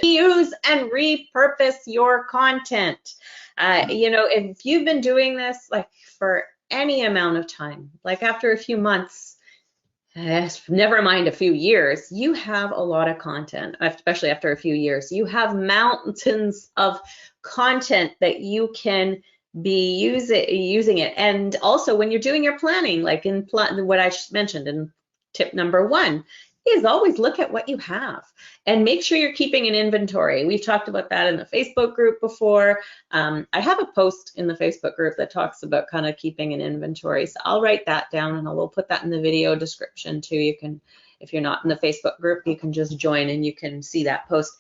Use and repurpose your content. If you've been doing this like for any amount of time, like after a few months, never mind a few years, you have a lot of content, especially after a few years. You have mountains of content that you can be using it. And also when you're doing your planning, like in what I mentioned in tip number 1, is always look at what you have and make sure you're keeping an inventory. We've talked about that in the Facebook group before. I have a post in the Facebook group that talks about kind of keeping an inventory. So I'll write that down and I will put that in the video description too. You can, if you're not in the Facebook group, you can just join and you can see that post.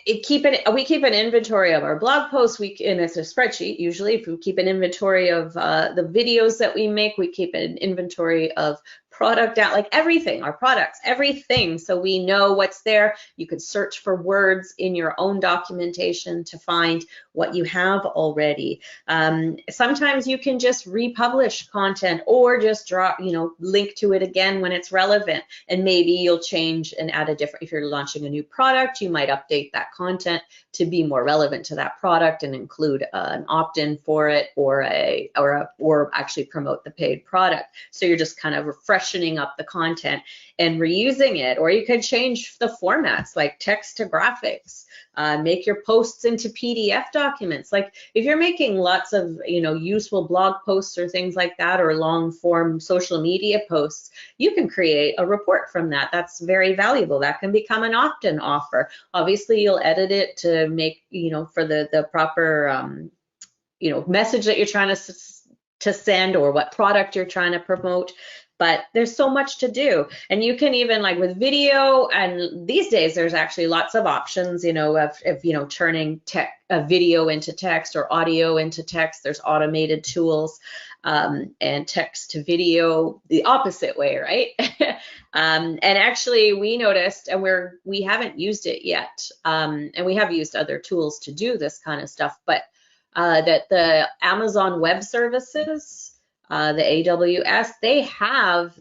We keep an inventory of our blog posts. And it's a spreadsheet usually. If we keep an inventory of the videos that we make, we keep an inventory of product out, like everything, our products, everything. So we know what's there. You could search for words in your own documentation to find what you have already. Sometimes you can just republish content or just link to it again when it's relevant. And maybe you'll change and add a different, if you're launching a new product, you might update that content to be more relevant to that product and include an opt-in for it or actually promote the paid product. So you're just kind of freshening up the content and reusing it. Or you could change the formats like text to graphics, make your posts into PDF documents. Like if you're making lots of useful blog posts or things like that, or long form social media posts, you can create a report from that. That's very valuable. That can become an opt-in offer. Obviously you'll edit it to make for the proper message that you're trying to send or what product you're trying to promote. But there's so much to do. And you can even, like with video, and these days there's actually lots of options, of turning a video into text or audio into text. There's automated tools, and text to video the opposite way, right? And actually we noticed, and we haven't used it yet, and we have used other tools to do this kind of stuff, but that the Amazon Web Services, the AWS, they have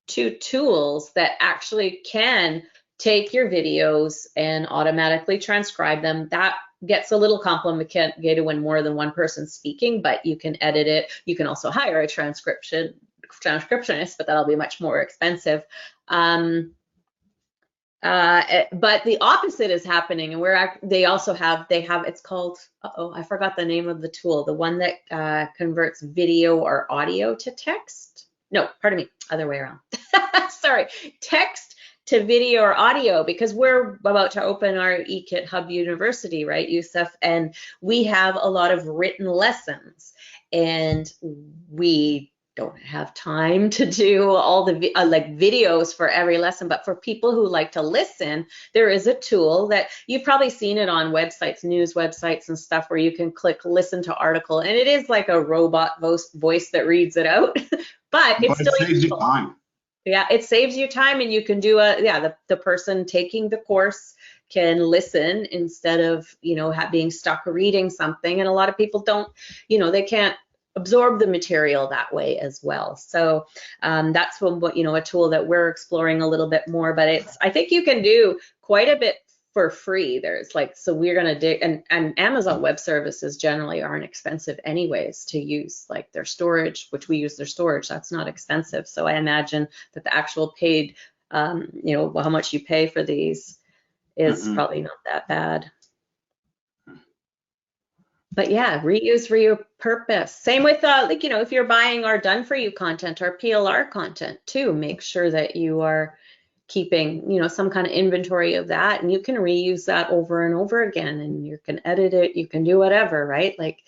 2 tools that actually can take your videos and automatically transcribe them. That gets a little complicated when more than one person's speaking, but you can edit it. You can also hire a transcriptionist, but that'll be much more expensive. But the opposite is happening, and they have it's called, I forgot the name of the tool, the one that converts video or audio to text. No, pardon me, other way around. Sorry, text to video or audio, because we're about to open our eKit Hub University, right, Yusef? And we have a lot of written lessons, and we don't have time to do all the videos for every lesson, but for people who like to listen, there is a tool that you've probably seen it on websites, news websites and stuff, where you can click listen to article, and it is like a robot voice that reads it out, but it's still saves you time. Yeah, it saves you time, and you can do the person taking the course can listen instead of being stuck reading something, and a lot of people don't, they can't absorb the material that way as well. So that's a tool that we're exploring a little bit more, but I think you can do quite a bit for free. So we're going to dig, and Amazon Web Services generally aren't expensive anyways to use, like their storage, which we use their storage, that's not expensive. So I imagine that the actual paid, how much you pay for these is probably not that bad. But yeah, reuse, repurpose. Same with, if you're buying our done for you content, our PLR content too, make sure that you are keeping, some kind of inventory of that, and you can reuse that over and over again, and you can edit it, you can do whatever, right? Like,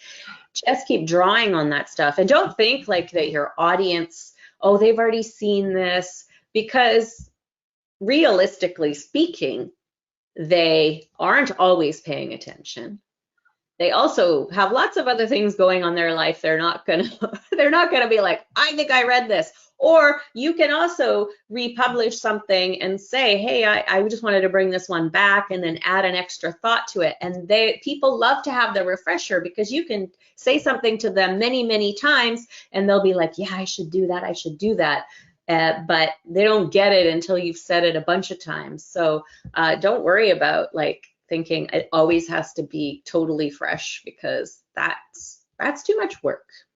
just keep drawing on that stuff. And don't think like that your audience, they've already seen this, because realistically speaking, they aren't always paying attention. They also have lots of other things going on in their life. They're not gonna be like, I think I read this. Or you can also republish something and say, hey, I just wanted to bring this one back, and then add an extra thought to it. And people love to have the refresher, because you can say something to them many, many times, and they'll be like, yeah, I should do that. I should do that. but they don't get it until you've said it a bunch of times. So don't worry about like thinking it always has to be totally fresh, because that's too much work.